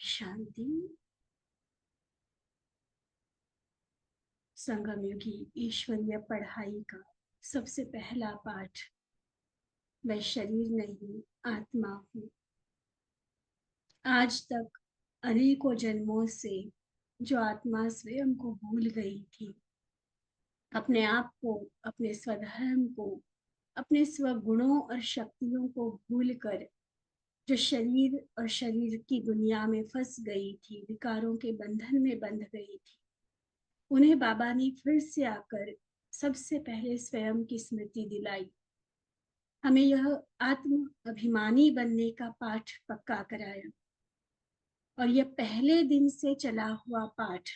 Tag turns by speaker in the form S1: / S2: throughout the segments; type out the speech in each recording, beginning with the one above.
S1: शांति। संगम युगी ईश्वरीय पढ़ाई का सबसे पहला पाठ, मैं शरीर नहीं आत्मा हूँ। आज तक अनेकों जन्मों से जो आत्मा स्वयं को भूल गई थी, अपने आप को, अपने स्वधर्म को, अपने स्वगुणों और शक्तियों को भूलकर जो शरीर और शरीर की दुनिया में फंस गई थी, विकारों के बंधन में बंध गई थी, उन्हें बाबा ने फिर से आकर सबसे पहले स्वयं की स्मृति दिलाई। हमें यह आत्म अभिमानी बनने का पाठ पक्का कराया और यह पहले दिन से चला हुआ पाठ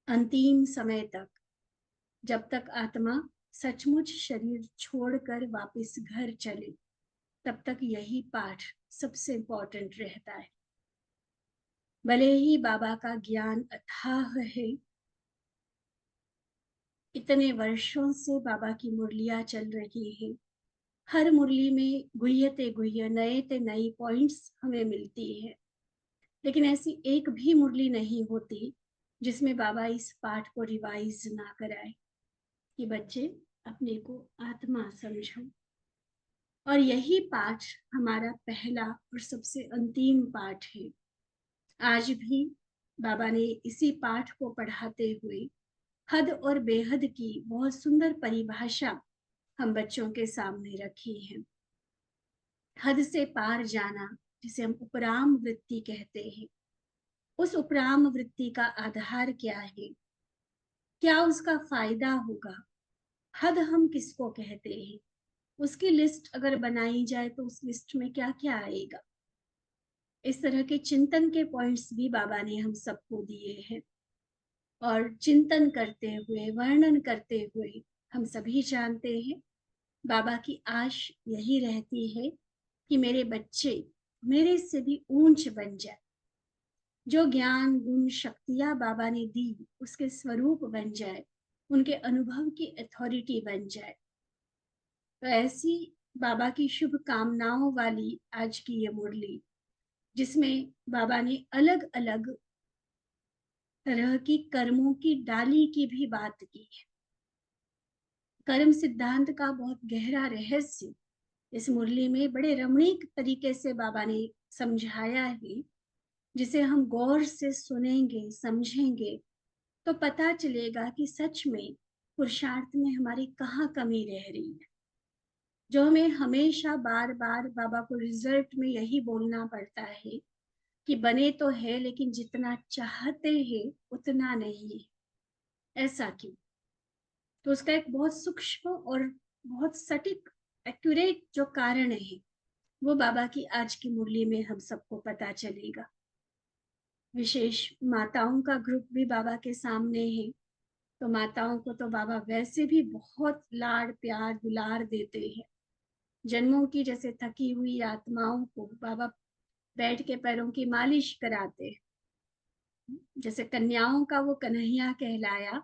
S1: अंतिम समय तक, जब तक आत्मा सचमुच शरीर छोड़कर वापस घर चले, तब तक यही पाठ सबसे इम्पोर्टेंट रहता है। भले ही बाबा का ज्ञान अथाह है, इतने वर्षों से बाबा की मुरलियां चल रही है, हर मुरली में गुह्य ते गुह्य, नए ते नई पॉइंट्स हमें मिलती है, लेकिन ऐसी एक भी मुरली नहीं होती जिसमें बाबा इस पाठ को रिवाइज ना कराए कि बच्चे अपने को आत्मा समझो। और यही पाठ हमारा पहला और सबसे अंतिम पाठ है। आज भी बाबा ने इसी पाठ को पढ़ाते हुए हद और बेहद की बहुत सुंदर परिभाषा हम बच्चों के सामने रखी है। हद से पार जाना, जिसे हम उपराम वृत्ति कहते हैं, उस उपराम वृत्ति का आधार क्या है, क्या उसका फायदा होगा, हद हम किसको कहते हैं, उसकी लिस्ट अगर बनाई जाए तो उस लिस्ट में क्या क्या आएगा। इस तरह के चिंतन के पॉइंट्स भी बाबा ने हम सबको दिए हैं और चिंतन करते हुए, वर्णन करते हुए हम सभी जानते हैं बाबा की आश यही रहती है कि मेरे बच्चे मेरे से भी ऊंच बन जाए, जो ज्ञान गुण शक्तियां बाबा ने दी उसके स्वरूप बन जाए, उनके अनुभव की अथॉरिटी बन जाए। तो ऐसी बाबा की शुभ कामनाओं वाली आज की ये मुरली, जिसमें बाबा ने अलग अलग तरह की कर्मों की डाली की भी बात की है। कर्म सिद्धांत का बहुत गहरा रहस्य इस मुरली में बड़े रमणीक तरीके से बाबा ने समझाया है, जिसे हम गौर से सुनेंगे, समझेंगे तो पता चलेगा कि सच में पुरुषार्थ में हमारी कहाँ कमी रह रही है, जो हमें हमेशा बार बार बाबा को रिजल्ट में यही बोलना पड़ता है कि बने तो है लेकिन जितना चाहते हैं उतना नहीं है। ऐसा क्यों? तो उसका एक बहुत सूक्ष्म और बहुत सटीक एक्यूरेट जो कारण है वो बाबा की आज की मुरली में हम सबको पता चलेगा। विशेष माताओं का ग्रुप भी बाबा के सामने है, तो माताओं को तो बाबा वैसे भी बहुत लाड प्यार दुलार देते हैं। जन्मों की जैसे थकी हुई आत्माओं को बाबा बैठ के पैरों की मालिश कराते हैं, जैसे कन्याओं का वो कन्हैया कहलाया,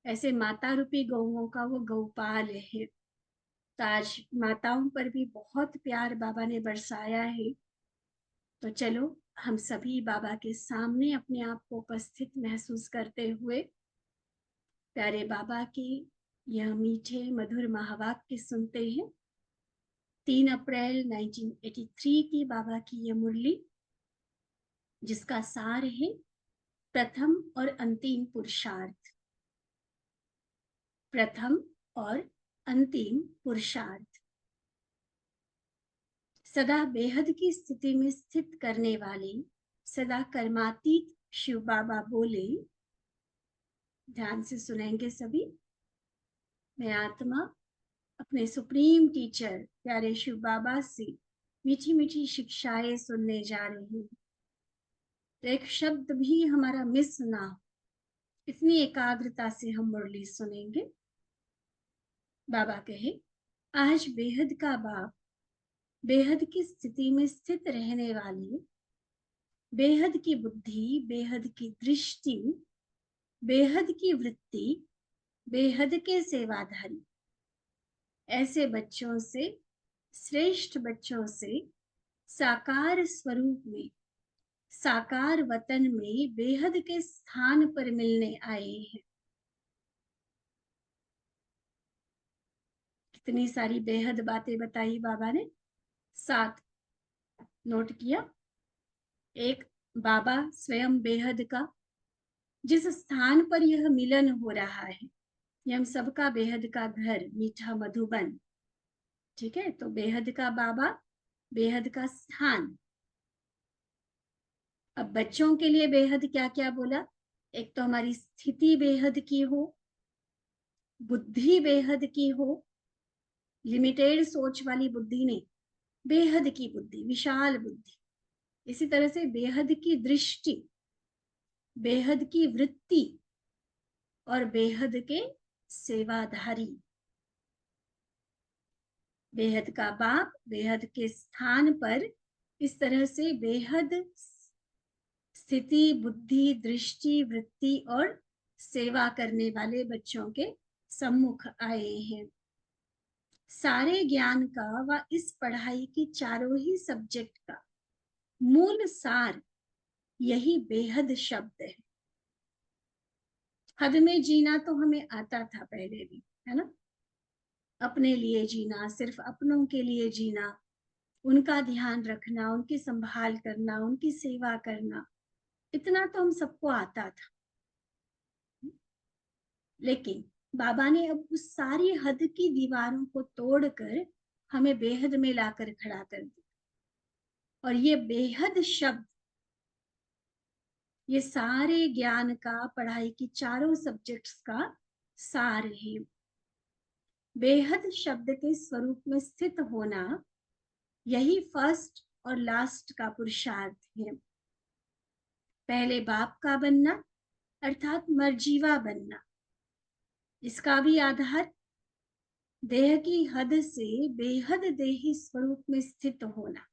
S1: ऐसे माता रूपी गौओं का वो गौपाल है। तो आज माताओं पर भी बहुत प्यार बाबा ने बरसाया है। तो चलो हम सभी बाबा के सामने अपने आप को उपस्थित महसूस करते हुए प्यारे बाबा के यह मीठे मधुर महावाक्य सुनते हैं। 3 अप्रैल 1983 की बाबा की यह मुरली, जिसका सार है प्रथम और अंतिम पुरुषार्थ। प्रथम और अंतिम पुरुषार्थ। सदा बेहद की स्थिति में स्थित करने वाले सदा कर्मातीत शिव बाबा बोले, ध्यान से सुनेंगे सभी। मैं आत्मा अपने सुप्रीम टीचर प्यारे शिव बाबा से मीठी मीठी शिक्षाएं सुनने जा रही हूँ। तो एक शब्द भी हमारा मिस ना हो, इतनी एकाग्रता से हम मुरली सुनेंगे। बाबा कहे, आज बेहद का बाप बेहद की स्थिति में स्थित रहने वाले, बेहद की बुद्धि, बेहद की दृष्टि, बेहद की वृत्ति, बेहद के सेवाधारी ऐसे बच्चों से, श्रेष्ठ बच्चों से साकार स्वरूप में, साकार वतन में बेहद के स्थान पर मिलने आए हैं। कितनी सारी बेहद बातें बताई बाबा ने, 7 नोट किया। एक, बाबा स्वयं बेहद का, जिस स्थान पर यह मिलन हो रहा है, ये हम सबका बेहद का घर, मीठा मधुबन। ठीक है, तो बेहद का बाबा, बेहद का स्थान। अब बच्चों के लिए बेहद क्या क्या बोला? एक तो हमारी स्थिति बेहद की हो, बुद्धि बेहद की हो, लिमिटेड सोच वाली बुद्धि नहीं, बेहद की बुद्धि, विशाल बुद्धि। इसी तरह से बेहद की दृष्टि, बेहद की वृत्ति और बेहद के सेवाधारी। बेहद का बाप बेहद के स्थान पर इस तरह से बेहद स्थिति, बुद्धि, दृष्टि, वृत्ति और सेवा करने वाले बच्चों के सम्मुख आए हैं। सारे ज्ञान का व इस पढ़ाई की चारों ही सब्जेक्ट का मूल सार यही बेहद शब्द है। हद में जीना तो हमें आता था पहले भी, है ना? अपने लिए जीना, सिर्फ अपनों के लिए जीना, उनका ध्यान रखना, उनकी संभाल करना, उनकी सेवा करना, इतना तो हम सबको आता था। लेकिन बाबा ने अब उस सारी हद की दीवारों को तोड़कर हमें बेहद में लाकर खड़ा कर दिया। और ये बेहद शब्द, ये सारे ज्ञान का, पढ़ाई की चारों सब्जेक्ट्स का सार है। बेहद शब्द के स्वरूप में स्थित होना, यही फर्स्ट और लास्ट का पुरुषार्थ है। पहले बाप का बनना अर्थात मर्जीवा बनना, इसका भी आधार देह की हद से बेहद देही स्वरूप में स्थित होना।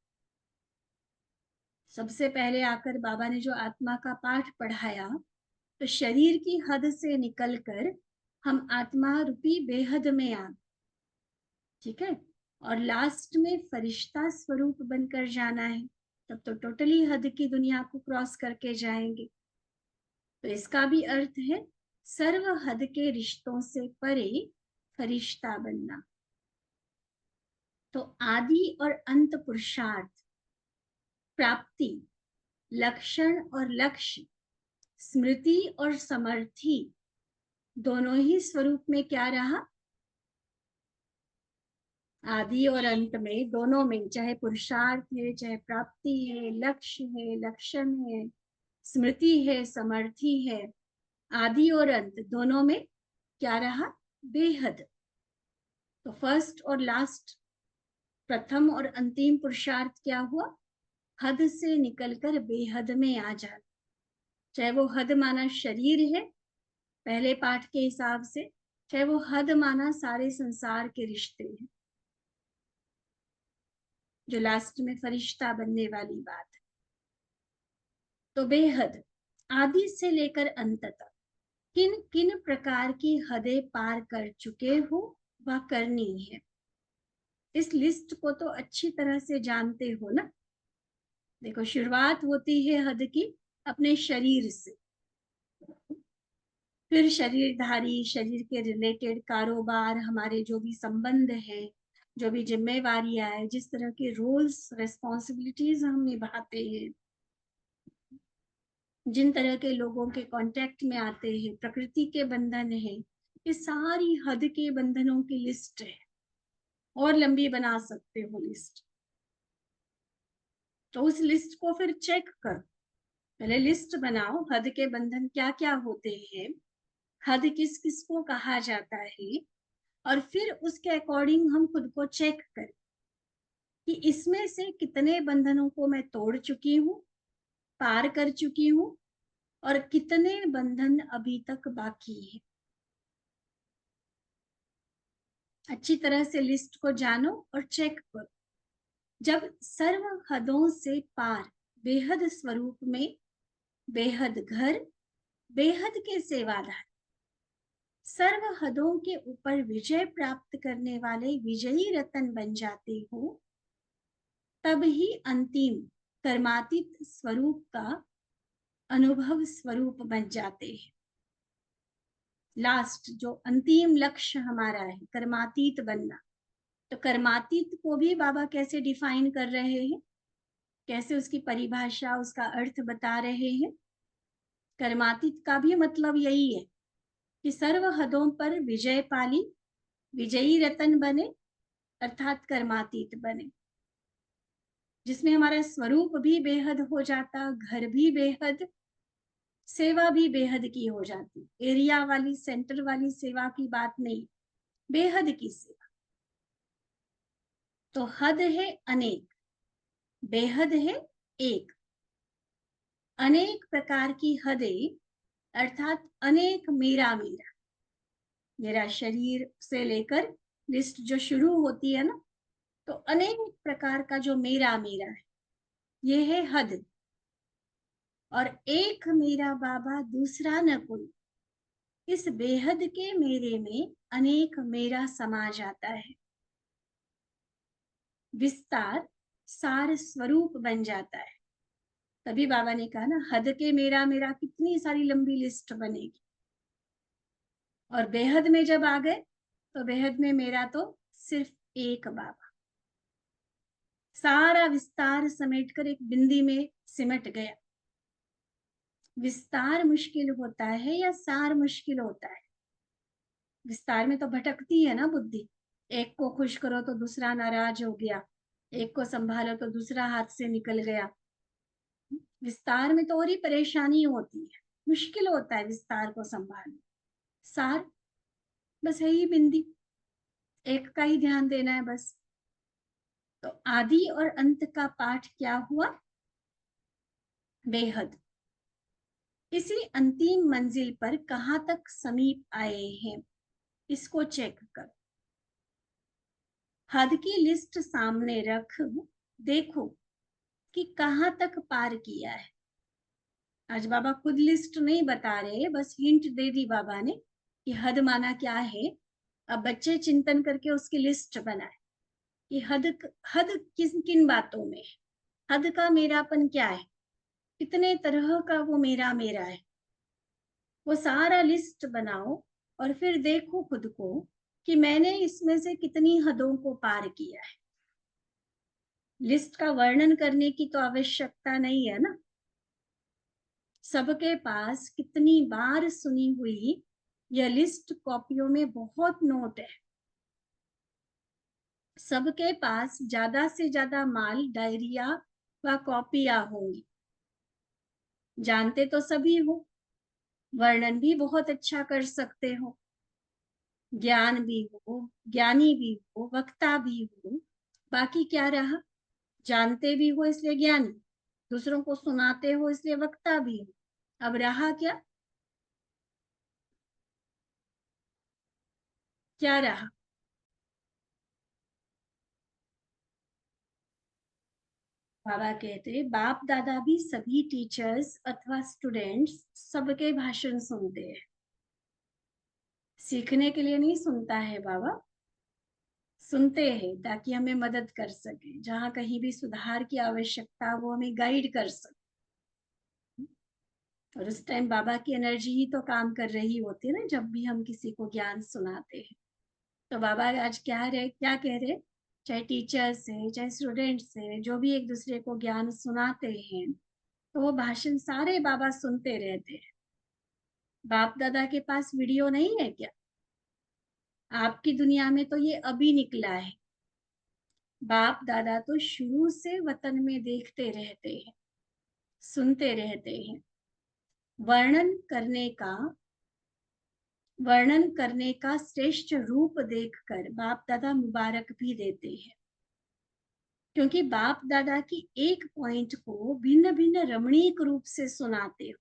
S1: सबसे पहले आकर बाबा ने जो आत्मा का पाठ पढ़ाया, तो शरीर की हद से निकलकर हम आत्मा रूपी बेहद में आ, ठीक है, और लास्ट में फरिश्ता स्वरूप बनकर जाना है। तब तो टोटली हद की दुनिया को क्रॉस करके जाएंगे। तो इसका भी अर्थ है सर्व हद के रिश्तों से परे फरिश्ता बनना। तो आदि और अंत पुरुषार्थ, प्राप्ति, लक्षण और लक्ष्य, स्मृति और समर्थी, दोनों ही स्वरूप में क्या रहा? आदि और अंत में, दोनों में, चाहे पुरुषार्थ है, चाहे प्राप्ति है, लक्ष्य है, लक्षण है, स्मृति है, समर्थी है, आदि और अंत दोनों में क्या रहा? बेहद। तो फर्स्ट और लास्ट प्रथम और अंतिम पुरुषार्थ क्या हुआ? हद से निकलकर बेहद में आ जाना। चाहे वो हद माना शरीर है पहले पाठ के हिसाब से, चाहे वो हद माना सारे संसार के रिश्ते हैं, जो लास्ट में फरिश्ता बनने वाली बात है। तो बेहद आदि से लेकर अंत तक किन किन प्रकार की हदें पार कर चुके हो वह करनी है। इस लिस्ट को तो अच्छी तरह से जानते हो ना। देखो, शुरुआत होती है हद की अपने शरीर से, फिर शरीरधारी, शरीर के रिलेटेड कारोबार, हमारे जो भी संबंध है, जो भी जिम्मेवारियां है, जिस तरह के रोल्स रेस्पॉन्सिबिलिटीज हम निभाते हैं, जिन तरह के लोगों के कांटेक्ट में आते हैं, प्रकृति के बंधन है, ये सारी हद के बंधनों की लिस्ट है। और लंबी बना सकते हो लिस्ट। तो उस लिस्ट को फिर चेक करो। पहले लिस्ट बनाओ, हद के बंधन क्या क्या होते हैं, हद किस किस को कहा जाता है, और फिर उसके अकॉर्डिंग हम खुद को चेक करें कि इसमें से कितने बंधनों को मैं तोड़ चुकी हूँ, पार कर चुकी हूँ, और कितने बंधन अभी तक बाकी है। अच्छी तरह से लिस्ट को जानो और चेक करो। जब सर्व हदों से पार बेहद स्वरूप में बेहद घर, बेहद के सेवाधार, सर्व हदों के ऊपर विजय प्राप्त करने वाले विजयी रतन बन जाते हो, तब ही अंतिम कर्मातीत स्वरूप का अनुभव स्वरूप बन जाते हैं। लास्ट जो अंतिम लक्ष्य हमारा है कर्मातीत बनना, तो कर्मातीत को भी बाबा कैसे डिफाइन कर रहे हैं, कैसे उसकी परिभाषा, उसका अर्थ बता रहे हैं। कर्मातीत का भी मतलब यही है कि सर्व हदों पर विजय पाली, विजयी रतन बने, अर्थात कर्मातीत बने, जिसमें हमारा स्वरूप भी बेहद हो जाता, घर भी बेहद, सेवा भी बेहद की हो जाती। एरिया वाली, सेंटर वाली सेवा की बात नहीं, बेहद की सेवा। तो हद है अनेक, बेहद है एक। अनेक प्रकार की हदें अर्थात अनेक मेरा मेरा, मेरा शरीर से लेकर लिस्ट जो शुरू होती है ना, तो अनेक प्रकार का जो मेरा मेरा है, ये है हद। और एक मेरा बाबा दूसरा न कोई, इस बेहद के मेरे में अनेक मेरा समा जाता है। विस्तार सार स्वरूप बन जाता है। तभी बाबा ने कहा ना, हद के मेरा मेरा कितनी सारी लंबी लिस्ट बनेगी। और बेहद में जब आ गए तो बेहद में मेरा तो सिर्फ एक बाबा, सारा विस्तार समेटकर एक बिंदी में सिमट गया। विस्तार मुश्किल होता है या सार मुश्किल होता है? विस्तार में तो भटकती है ना बुद्धि। एक को खुश करो तो दूसरा नाराज हो गया, एक को संभालो तो दूसरा हाथ से निकल गया। विस्तार में तो और ही परेशानी होती है, मुश्किल होता है विस्तार को संभालना। सार बस है ही बिंदी, एक का ही ध्यान देना है बस। तो आदि और अंत का पाठ क्या हुआ? बेहद। इसी अंतिम मंजिल पर कहां तक समीप आए हैं, इसको चेक कर। हद की लिस्ट सामने रख, देखो कि कहां तक पार किया है। आज बाबा खुद लिस्ट नहीं बता रहे, बस हिंट दे दी बाबा ने कि हद माना क्या है। अब बच्चे चिंतन करके उसकी लिस्ट बनाए कि हद हद किन किन बातों में है, हद का मेरापन क्या है, कितने तरह का वो मेरा मेरा है। वो सारा लिस्ट बनाओ और फिर देखो खुद को कि मैंने इसमें से कितनी हदों को पार किया है। लिस्ट का वर्णन करने की तो आवश्यकता नहीं है ना। सबके पास कितनी बार सुनी हुई यह लिस्ट कॉपियों में बहुत नोट है। सबके पास ज्यादा से ज्यादा माल डायरिया व कॉपियां होंगी। जानते तो सभी हो, वर्णन भी बहुत अच्छा कर सकते हो, ज्ञान भी हो, ज्ञानी भी हो, वक्ता भी हो, बाकी क्या रहा? जानते भी हो इसलिए ज्ञानी, दूसरों को सुनाते हो इसलिए वक्ता भी हो। अब रहा क्या? क्या रहा? बाबा कहते बाप दादा भी सभी टीचर्स अथवा स्टूडेंट्स सबके भाषण सुनते हैं। सीखने के लिए नहीं सुनता है बाबा, सुनते हैं ताकि हमें मदद कर सके, जहां कहीं भी सुधार की आवश्यकता वो हमें गाइड कर सके। और उस टाइम बाबा की एनर्जी ही तो काम कर रही होती है ना, जब भी हम किसी को ज्ञान सुनाते हैं। तो बाबा आज क्या कह रहे, चाहे टीचर्स है चाहे स्टूडेंट्स है, जो भी एक दूसरे को ज्ञान सुनाते हैं, तो वो भाषण सारे बाबा सुनते रहते हैं। बाप दादा के पास वीडियो नहीं है क्या? आपकी दुनिया में तो ये अभी निकला है। बाप दादा तो शुरू से वतन में देखते रहते हैं, सुनते रहते हैं। वर्णन करने का वर्णन करने का श्रेष्ठ रूप देखकर बाप दादा मुबारक भी देते हैं, क्योंकि बाप दादा की एक पॉइंट को भिन्न भिन्न रमणीक रूप से सुनाते हो।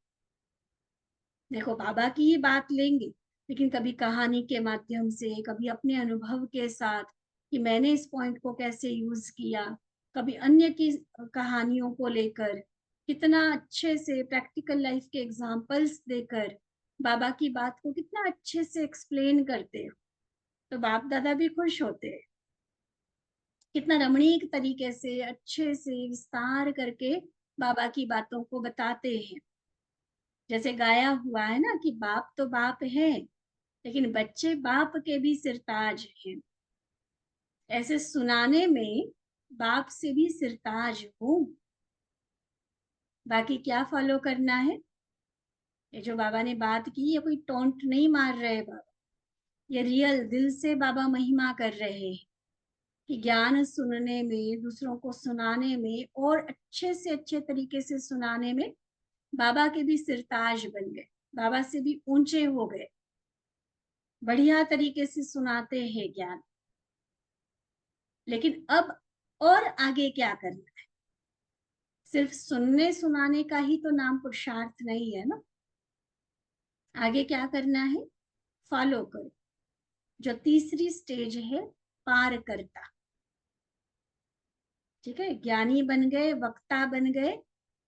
S1: देखो बाबा की ही बात लेंगे, लेकिन कभी कहानी के माध्यम से, कभी अपने अनुभव के साथ कि मैंने इस पॉइंट को कैसे यूज किया, कभी अन्य की कहानियों को लेकर, कितना अच्छे से प्रैक्टिकल लाइफ के एग्जाम्पल्स देकर बाबा की बात को कितना अच्छे से एक्सप्लेन करते हो, तो बाप दादा भी खुश होते हैं। कितना रमणीक तरीके से अच्छे से विस्तार करके बाबा की बातों को बताते हैं। जैसे गाया हुआ है ना कि बाप तो बाप है, लेकिन बच्चे बाप के भी सिरताज हैं। ऐसे सुनाने में बाप से भी सिरताज हो। बाकी क्या फॉलो करना है? ये जो बाबा ने बात की, ये कोई टोंट नहीं मार रहे बाबा, ये रियल दिल से बाबा महिमा कर रहे हैं कि ज्ञान सुनने में, दूसरों को सुनाने में और अच्छे से अच्छे तरीके से सुनाने में बाबा के भी सिरताज बन गए, बाबा से भी ऊंचे हो गए, बढ़िया तरीके से सुनाते हैं ज्ञान। लेकिन अब और आगे क्या करना है? सिर्फ सुनने सुनाने का ही तो नाम पुरुषार्थ नहीं है ना। आगे क्या करना है? फॉलो करो। जो तीसरी स्टेज है, पार करता। ठीक है, ज्ञानी बन गए, वक्ता बन गए,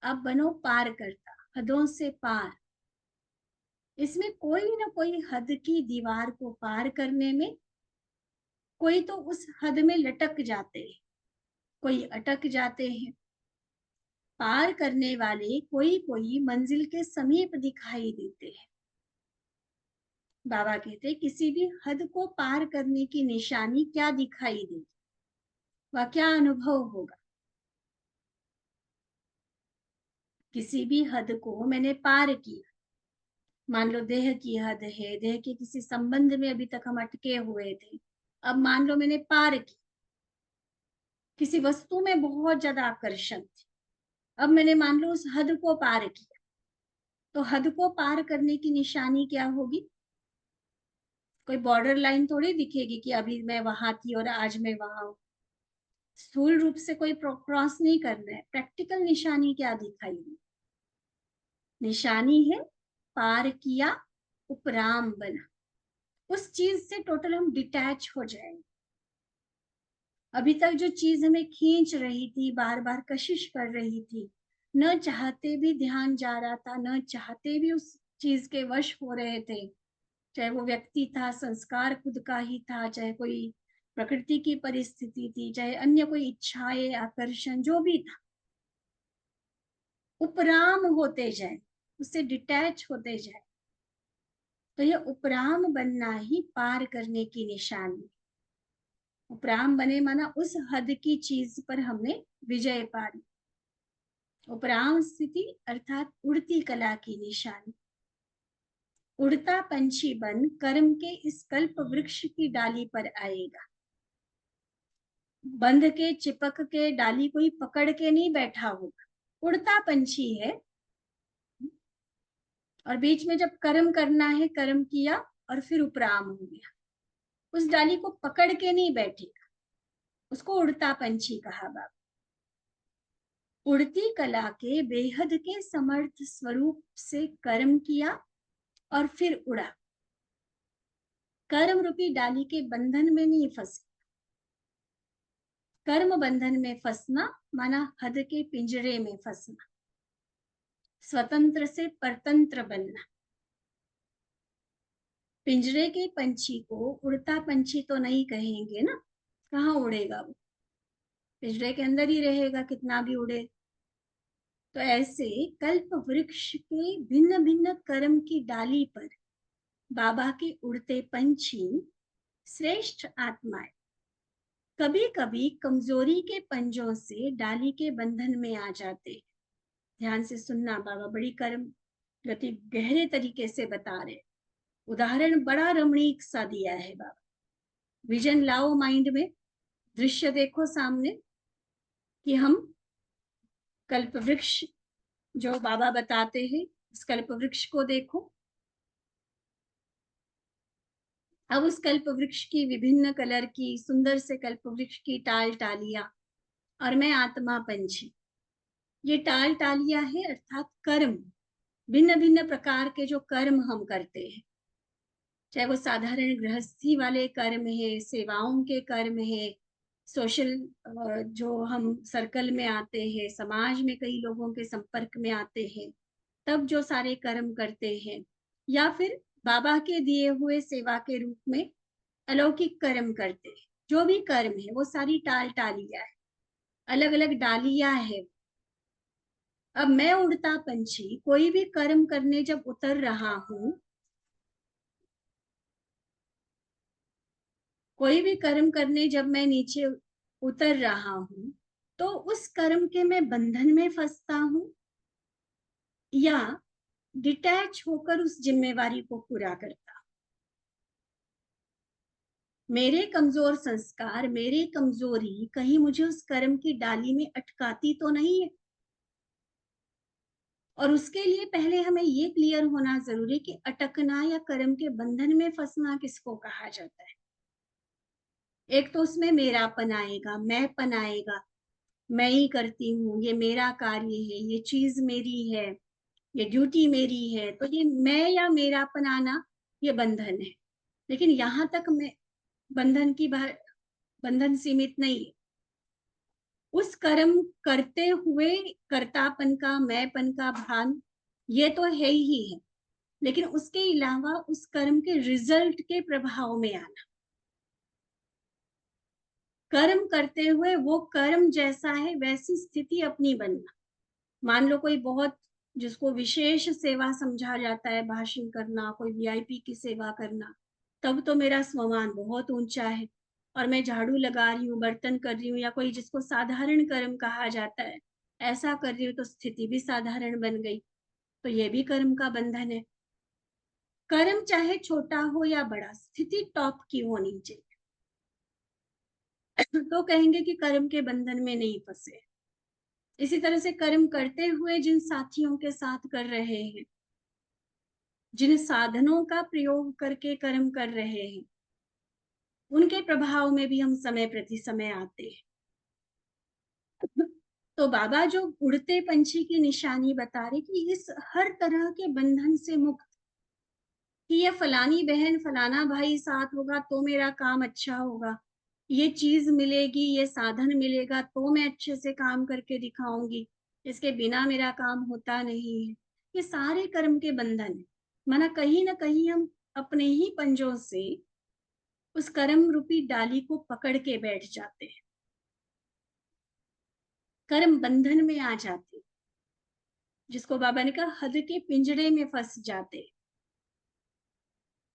S1: अब बनो पार करता, हदों से पार। इसमें कोई ना कोई हद की दीवार को पार करने में, कोई तो उस हद में लटक जाते हैं, कोई अटक जाते हैं। पार करने वाले कोई कोई मंजिल के समीप दिखाई देते हैं। बाबा कहते किसी भी हद को पार करने की निशानी क्या दिखाई देगी, वह क्या अनुभव होगा? किसी भी हद को मैंने पार किया, मान लो देह की हद है, देह के किसी संबंध में अभी तक हम अटके हुए थे, अब मान लो मैंने पार की। किसी वस्तु में बहुत ज्यादा आकर्षण थी, अब मैंने मान लो उस हद को पार किया, तो हद को पार करने की निशानी क्या होगी? कोई बॉर्डर लाइन थोड़ी दिखेगी कि अभी मैं वहां थी और आज मैं वहां हूं। स्थूल रूप से कोई क्रॉस नहीं करना है। प्रैक्टिकल निशानी क्या दिखाई दी? निशानी है पार किया, उपराम बना। उस चीज से टोटल हम डिटैच हो जाएंगे। अभी तक जो चीज हमें खींच रही थी, बार बार कशिश कर रही थी, न चाहते भी ध्यान जा रहा था, न चाहते भी उस चीज के वश हो रहे थे। चाहे वो व्यक्ति था, संस्कार खुद का ही था, चाहे कोई प्रकृति की परिस्थिति थी, चाहे अन्य कोई इच्छाएं, आकर्षण, जो भी था, उपराम होते जाए, उससे डिटैच होते जाए। तो ये उपराम बनना ही पार करने की निशानी। उपराम बने माना उस हद की चीज पर हमने विजय पा ली। उपराम स्थिति अर्थात उड़ती कला की निशानी। उड़ता पंछी बन कर्म के इस कल्प वृक्ष की डाली पर आएगा। बंध के चिपक के डाली कोई पकड़ के नहीं बैठा होगा, उड़ता पंछी है। और बीच में जब कर्म करना है, कर्म किया और फिर उपराम हो गया, उस डाली को पकड़ के नहीं बैठेगा, उसको उड़ता पंछी कहा बाबा। उड़ती कला के बेहद के समर्थ स्वरूप से कर्म किया और फिर उड़ा। कर्म रूपी डाली के बंधन में नहीं फंसे। कर्म बंधन में फंसना माना हद के पिंजरे में फंसना, स्वतंत्र से परतंत्र बनना। पिंजरे के पंछी को उड़ता पंछी तो नहीं कहेंगे ना, कहाँ उड़ेगा वो, पिंजरे के अंदर ही रहेगा कितना भी उड़े। तो ऐसे कल्प वृक्ष के भिन्न भिन्न कर्म की डाली पर बाबा के उड़ते पंछी श्रेष्ठ आत्माएं कभी कभी कमजोरी के पंजों से डाली के बंधन में आ जाते। ध्यान से सुनना, बाबा बड़ी कर्म गति गहरे तरीके से बता रहे। उदाहरण बड़ा रमणीक सा दिया है बाबा। विजन लाओ माइंड में, दृश्य देखो सामने कि हम कल्प वृक्ष जो बाबा बताते हैं, उस कल्प वृक्ष को देखो। अब उस कल्प वृक्ष की विभिन्न कलर की सुंदर से कल्प वृक्ष की टाल टालियां, और मैं आत्मा पंछी। ये टाल टालियां है अर्थात कर्म, भिन्न भिन्न प्रकार के जो कर्म हम करते हैं, चाहे वो साधारण गृहस्थी वाले कर्म है, सेवाओं के कर्म है, सोशल जो हम सर्कल में आते हैं, समाज में कई लोगों के संपर्क में आते हैं, तब जो सारे कर्म करते हैं, या फिर बाबा के दिए हुए सेवा के रूप में अलौकिक कर्म करते हैं। जो भी कर्म है वो सारी टाल टालियां है, अलग अलग डालियां है। अब मैं उड़ता पंछी कोई भी कर्म करने जब उतर रहा हूं, कोई भी कर्म करने जब मैं नीचे उतर रहा हूं, तो उस कर्म के मैं बंधन में फंसता हूं या डिटैच होकर उस जिम्मेवारी को पूरा करता। मेरे कमजोर संस्कार, मेरी कमजोरी कहीं मुझे उस कर्म की डाली में अटकाती तो नहीं है। और उसके लिए पहले हमें ये क्लियर होना जरूरी कि अटकना या कर्म के बंधन में फंसना किसको कहा जाता है। एक तो उसमें मेरापन आएगा, मैंपन आएगा, मैं ही करती हूँ, ये मेरा कार्य है, ये चीज मेरी है, ये ड्यूटी मेरी है, तो ये मैं या मेरापन आना ये बंधन है। लेकिन यहाँ तक मैं बंधन सीमित नहीं है। उस कर्म करते हुए कर्तापन का, मैंपन का भान ये तो है ही है, लेकिन उसके अलावा उस कर्म के रिजल्ट के प्रभाव में आना, कर्म करते हुए वो कर्म जैसा है वैसी स्थिति अपनी बनना। मान लो कोई बहुत, जिसको विशेष सेवा समझा जाता है, भाषण करना, कोई वीआईपी की सेवा करना, तब तो मेरा स्वमान बहुत ऊंचा है और मैं झाड़ू लगा रही हूँ, बर्तन कर रही हूँ, या कोई जिसको साधारण कर्म कहा जाता है ऐसा कर रही हूँ, तो स्थिति भी साधारण बन गई, तो ये भी कर्म का बंधन है। कर्म चाहे छोटा हो या बड़ा, स्थिति टॉप की होनी चाहिए तो कहेंगे कि कर्म के बंधन में नहीं फंसे। इसी तरह से कर्म करते हुए जिन साथियों के साथ कर रहे हैं, जिन साधनों का प्रयोग करके कर्म कर रहे हैं, उनके प्रभाव में भी हम समय प्रति समय आते हैं। तो बाबा जो उड़ते पंछी की निशानी बता रहे कि इस हर तरह के बंधन से मुक्त, कि ये फलानी बहन फलाना भाई साथ होगा तो मेरा काम अच्छा होगा, ये चीज मिलेगी, ये साधन मिलेगा तो मैं अच्छे से काम करके दिखाऊंगी, इसके बिना मेरा काम होता नहीं है। ये सारे कर्म के बंधन है, माना कहीं ना कहीं हम अपने ही पंजों से उस कर्म रूपी डाली को पकड़ के बैठ जाते हैं, कर्म बंधन में आ जाते, जिसको बाबा ने कहा हद के पिंजरे में फंस जाते।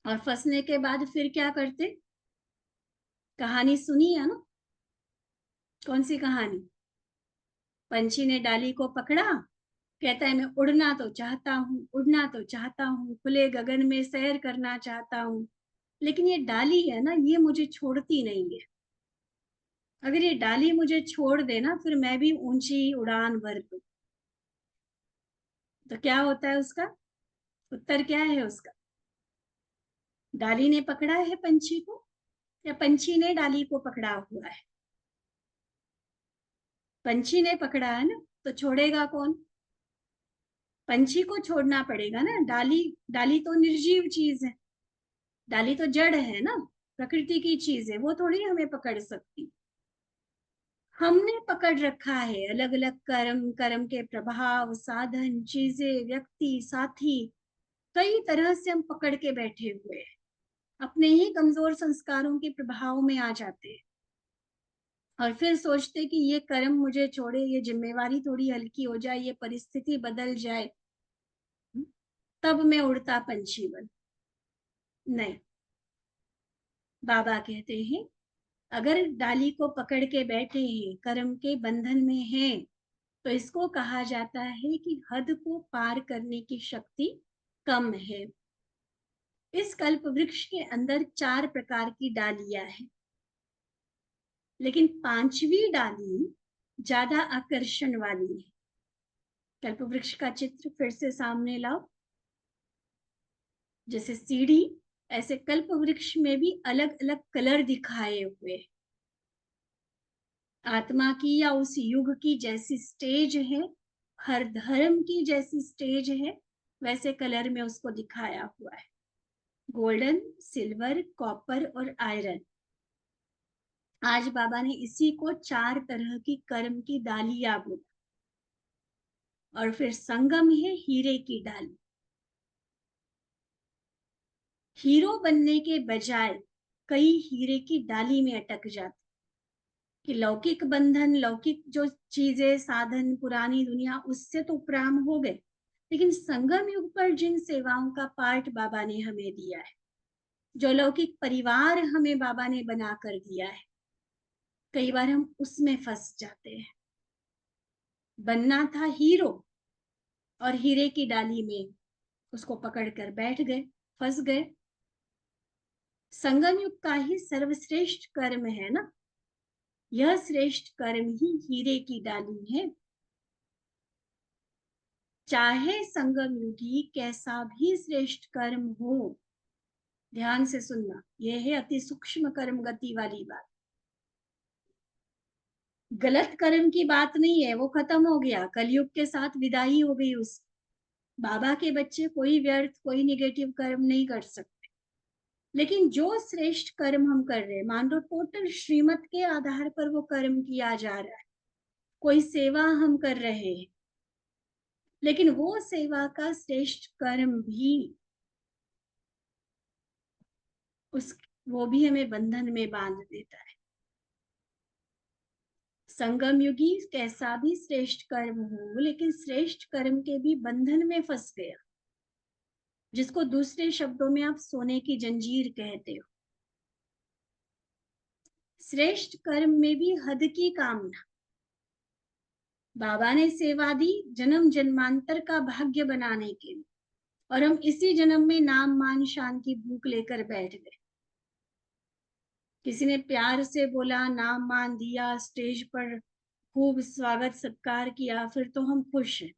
S1: और फंसने के बाद फिर क्या करते, कहानी सुनी है ना, कौन सी कहानी? पंछी ने डाली को पकड़ा, कहता है मैं उड़ना तो चाहता हूँ, उड़ना तो चाहता हूँ, खुले गगन में सैर करना चाहता हूँ, लेकिन ये डाली है ना, ये मुझे छोड़ती नहीं है। अगर ये डाली मुझे छोड़ देना फिर मैं भी ऊंची उड़ान भर दूं। तो क्या होता है उसका उत्तर, क्या है उसका? डाली ने पकड़ा है पंछी को या पंछी ने डाली को पकड़ा हुआ है? पंछी ने पकड़ा है ना, तो छोड़ेगा कौन? पंछी को छोड़ना पड़ेगा ना। डाली, डाली तो निर्जीव चीज है, डाली तो जड़ है ना, प्रकृति की चीज है, वो थोड़ी हमें पकड़ सकती। हमने पकड़ रखा है अलग अलग कर्म, कर्म के प्रभाव, साधन, चीजें, व्यक्ति, साथी, कई तरह से हम पकड़ के बैठे हुए हैं, अपने ही कमजोर संस्कारों के प्रभाव में आ जाते हैं और फिर सोचते कि ये कर्म मुझे छोड़े, ये जिम्मेवारी थोड़ी हल्की हो जाए, ये परिस्थिति बदल जाए, तब मैं उड़ता पंछी बन। नहीं, बाबा कहते हैं अगर डाली को पकड़ के बैठे हैं, कर्म के बंधन में हैं, तो इसको कहा जाता है कि हद को पार करने की शक्ति कम है। इस कल्प वृक्ष के अंदर 4 प्रकार की डालियां हैं, लेकिन 5वीं डाली ज्यादा आकर्षण वाली है। कल्प वृक्ष का चित्र फिर से सामने लाओ। जैसे सीढ़ी, ऐसे कल्प वृक्ष में भी अलग अलग कलर दिखाए हुए। आत्मा की या उस युग की जैसी स्टेज है, हर धर्म की जैसी स्टेज है, वैसे कलर में उसको दिखाया हुआ है। गोल्डन, सिल्वर, कॉपर और आयरन। आज बाबा ने इसी को 4 तरह की कर्म की डालियां बोला। और फिर संगम है हीरे की डाली। हीरो बनने के बजाय कई हीरे की डाली में अटक जाते कि लौकिक बंधन, लौकिक जो चीजें, साधन, पुरानी दुनिया, उससे तो उपराम हो गए, लेकिन संगम युग पर जिन सेवाओं का पाठ बाबा ने हमें दिया है, जो लौकिक परिवार हमें बाबा ने बना कर दिया है, कई बार हम उसमें फंस जाते हैं। बनना था हीरो और हीरे की डाली में उसको पकड़कर बैठ गए, फंस गए। संगम युग का ही सर्वश्रेष्ठ कर्म है ना, यह श्रेष्ठ कर्म ही हीरे की डाली है। चाहे संगम युगी कैसा भी श्रेष्ठ कर्म हो, ध्यान से सुनना, यह है अति सूक्ष्म कर्म गति वाली बात। गलत कर्म की बात नहीं है, वो खत्म हो गया, कलयुग के साथ विदाई हो गई उस। बाबा के बच्चे कोई व्यर्थ, कोई निगेटिव कर्म नहीं कर सकते। लेकिन जो श्रेष्ठ कर्म हम कर रहे हैं, मान लो टोटल श्रीमत के आधार पर वो कर्म किया जा रहा है, कोई सेवा हम कर रहे हैं, लेकिन वो सेवा का श्रेष्ठ कर्म भी उस, वो भी हमें बंधन में बांध देता है। संगम युगी कैसा भी श्रेष्ठ कर्म हो, लेकिन श्रेष्ठ कर्म के भी बंधन में फंस गया, जिसको दूसरे शब्दों में आप सोने की जंजीर कहते हो। श्रेष्ठ कर्म में भी हद की कामना। बाबा ने सेवा दी जन्म जन्मांतर का भाग्य बनाने के लिए, और हम इसी जन्म में नाम मान शान की भूख लेकर बैठ गए। किसी ने प्यार से बोला, नाम मान दिया, स्टेज पर खूब स्वागत सत्कार किया, फिर तो हम खुश हैं।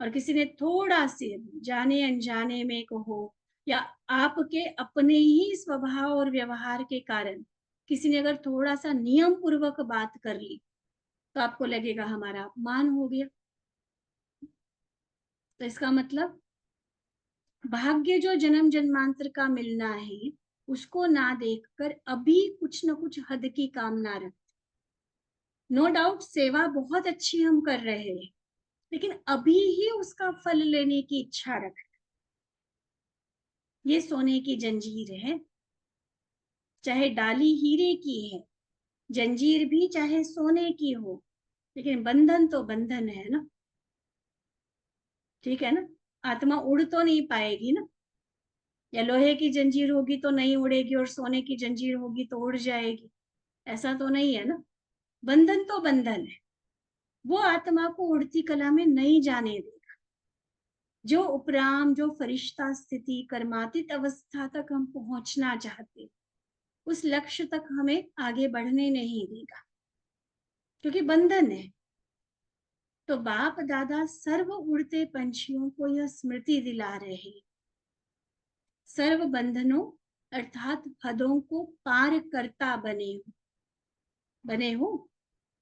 S1: और किसी ने थोड़ा से जाने अनजाने में कहो, या आपके अपने ही स्वभाव और व्यवहार के कारण किसी ने अगर थोड़ा सा नियम पूर्वक बात कर ली, तो आपको लगेगा हमारा अपमान हो गया। तो इसका मतलब भाग्य जो जन्म जन्मांतर का मिलना है, उसको ना देखकर अभी कुछ ना कुछ हद की कामना रख। नो डाउट सेवा बहुत अच्छी हम कर रहे हैं, लेकिन अभी ही उसका फल लेने की इच्छा रख। ये सोने की जंजीर है, चाहे डाली हीरे की है, जंजीर भी चाहे सोने की हो, लेकिन बंधन तो बंधन है ना। ठीक है ना, आत्मा उड़ तो नहीं पाएगी ना, या लोहे की जंजीर होगी तो नहीं उड़ेगी और सोने की जंजीर होगी तो उड़ जाएगी, ऐसा तो नहीं है ना। बंधन तो बंधन है, वो आत्मा को उड़ती कला में नहीं जाने देगा। जो उपराम, जो फरिश्ता स्थिति, कर्मातीत अवस्था तक हम पहुंचना चाहते, उस लक्ष्य तक हमें आगे बढ़ने नहीं देगा, क्योंकि बंधन है। तो बाप दादा सर्व उड़ते पंछियों को यह स्मृति दिला रहे, सर्व बंधनों अर्थात हदों को पार करता बने हो, बने हो।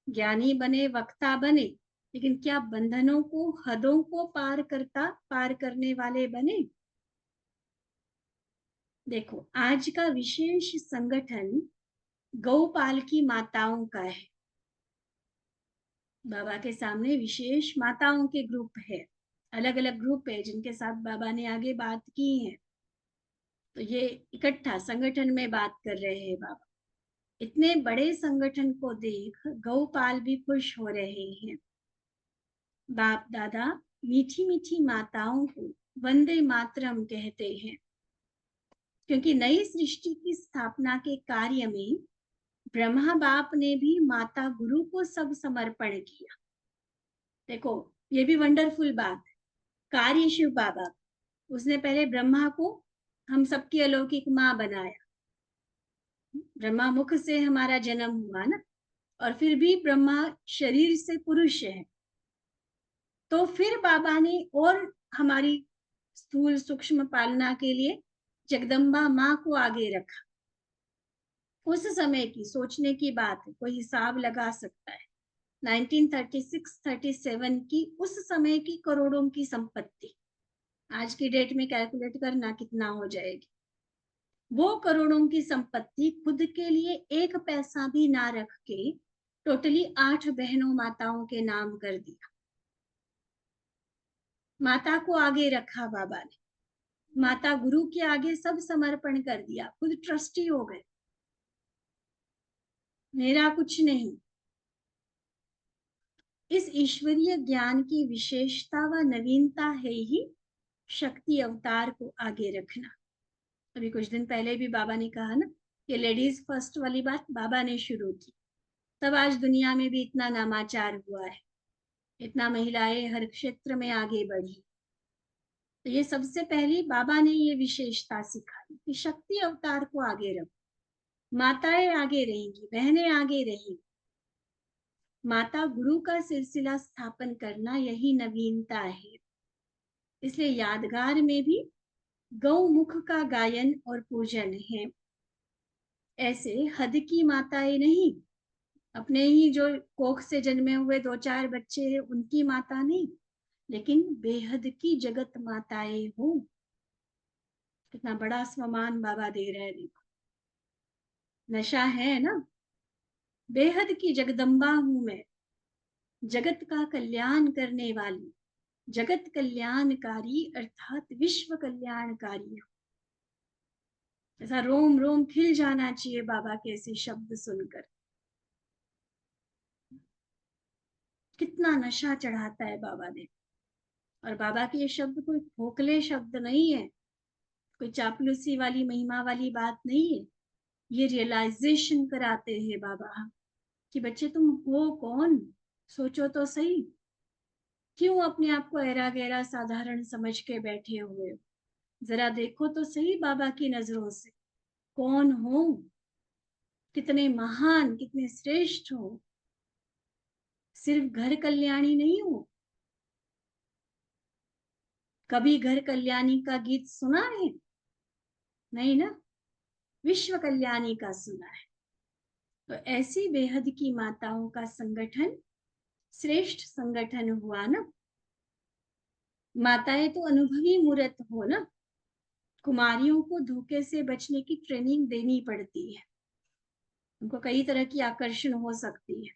S1: ज्ञानी बने, वक्ता बने, लेकिन क्या बंधनों को, हदों को पार करने वाले बने? देखो, आज का विशेष संगठन गौपाल की माताओं का है। बाबा के सामने विशेष माताओं के ग्रुप है, अलग अलग ग्रुप है जिनके साथ बाबा ने आगे बात की है। तो ये इकट्ठा संगठन में बात कर रहे हैं बाबा। इतने बड़े संगठन को देख गौपाल भी खुश हो रहे हैं। बाप दादा मीठी मीठी माताओं को वंदे मातरम कहते हैं, क्योंकि नई सृष्टि की स्थापना के कार्य में ब्रह्मा बाप ने भी माता गुरु को सब समर्पण किया। देखो, ये भी वंडरफुल बात है। कार्य शिव बाबा, उसने पहले ब्रह्मा को हम सबकी अलौकिक माँ बनाया। ब्रह्मा मुख से हमारा जन्म हुआ ना, और फिर भी ब्रह्मा शरीर से पुरुष है। तो फिर बाबा ने और हमारी स्थूल सूक्ष्म पालना के लिए जगदम्बा माँ को आगे रखा। उस समय की सोचने की बात है, कोई हिसाब लगा सकता है। 1936-37 की उस समय की करोड़ों की संपत्ति आज की डेट में कैलकुलेट करना कितना हो जाएगी। वो करोड़ों की संपत्ति खुद के लिए एक पैसा भी ना रख के टोटली 8 बहनों माताओं के नाम कर दिया। माता को आगे रखा बाबा ने, माता गुरु के आगे सब समर्पण कर दिया, खुद ट्रस्टी हो गए। मेरा कुछ नहीं। इस ईश्वरीय ज्ञान की विशेषता व नवीनता है ही शक्ति अवतार को आगे रखना। अभी कुछ दिन पहले भी बाबा ने कहा ना, ये लेडीज फर्स्ट वाली बात बाबा ने शुरू की, तब आज दुनिया में भी इतना नामाचार हुआ है, इतना महिलाएं हर क्षेत्र में आगे बढ़ी। तो ये सबसे पहली बाबा ने ये विशेषता सिखाई कि शक्ति अवतार को आगे रखो। माताएं आगे रहेंगी, बहनें आगे रहेंगी। माता गुरु का सिलसिला स्थापन करना यही नवीनता है। इसलिए यादगार में भी गौमुख का गायन और पूजन है। ऐसे हद की माताएं नहीं, अपने ही जो कोख से जन्मे हुए 2-4 बच्चे हैं उनकी माता नहीं, लेकिन बेहद की जगत माताएं हो। कितना बड़ा सम्मान बाबा दे रहे हैं। देखो, नशा है ना, बेहद की जगदम्बा हूं मैं, जगत का कल्याण करने वाली, जगत कल्याणकारी अर्थात विश्व कल्याणकारी। ऐसा रोम रोम खिल जाना चाहिए बाबा के ऐसे शब्द सुनकर। कितना नशा चढ़ाता है बाबा ने। और बाबा के ये शब्द कोई खोखले शब्द नहीं है, कोई चापलूसी वाली महिमा वाली बात नहीं है। ये रियलाइजेशन कराते हैं बाबा कि बच्चे तुम हो कौन, सोचो तो सही। क्यों अपने आप को ऐरा गैरा साधारण समझ के बैठे हुए हो? जरा देखो तो सही बाबा की नजरों से, कौन हो, कितने महान, कितने श्रेष्ठ हो। सिर्फ घर कल्याणी नहीं हो। कभी घर कल्याणी का गीत सुना है? नहीं ना, विश्व कल्याणी का सुना है। तो ऐसी बेहद की माताओं का संगठन श्रेष्ठ संगठन हुआ ना। माताएं तो अनुभवी मूर्त हो ना। कुमारियों को धोखे से बचने की ट्रेनिंग देनी पड़ती है, उनको कई तरह की आकर्षण हो सकती है,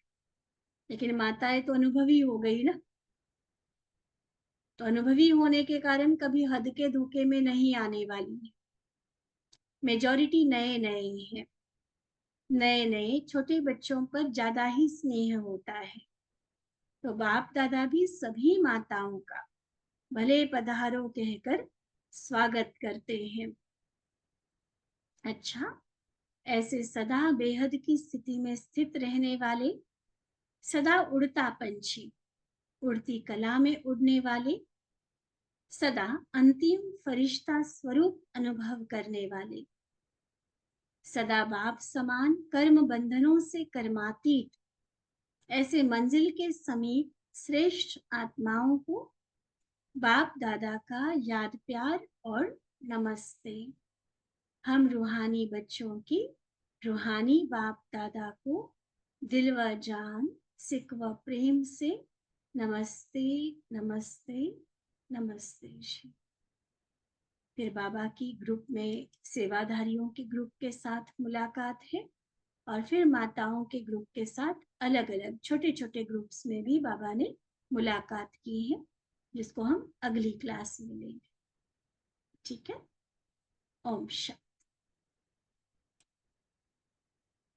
S1: लेकिन माताएं तो अनुभवी हो गई ना। तो अनुभवी होने के कारण कभी हद के धोखे में नहीं आने वाली है। मेजॉरिटी नए नए हैं, नए नए छोटे बच्चों पर ज्यादा ही स्नेह होता है। तो बाप दादा भी सभी माताओं का भले पधारो कहकर स्वागत करते हैं। अच्छा, ऐसे सदा बेहद की स्थिति में स्थित रहने वाले, सदा उड़ता पंछी, उड़ती कला में उड़ने वाले, सदा अंतिम फरिश्ता स्वरूप अनुभव करने वाले, सदा बाप समान कर्म बंधनों से कर्मातीत, ऐसे मंजिल के समीप श्रेष्ठ आत्माओं को बाप दादा का याद प्यार और नमस्ते। हम रूहानी बच्चों की रूहानी बाप दादा को दिल व जान सिक व प्रेम से नमस्ते नमस्ते नमस्ते जी। फिर बाबा की ग्रुप में सेवाधारियों के ग्रुप के साथ मुलाकात है, और फिर माताओं के ग्रुप के साथ अलग अलग छोटे छोटे ग्रुप्स में भी बाबा ने मुलाकात की है, जिसको हम अगली क्लास में लेंगे। ठीक है। ओम शांति।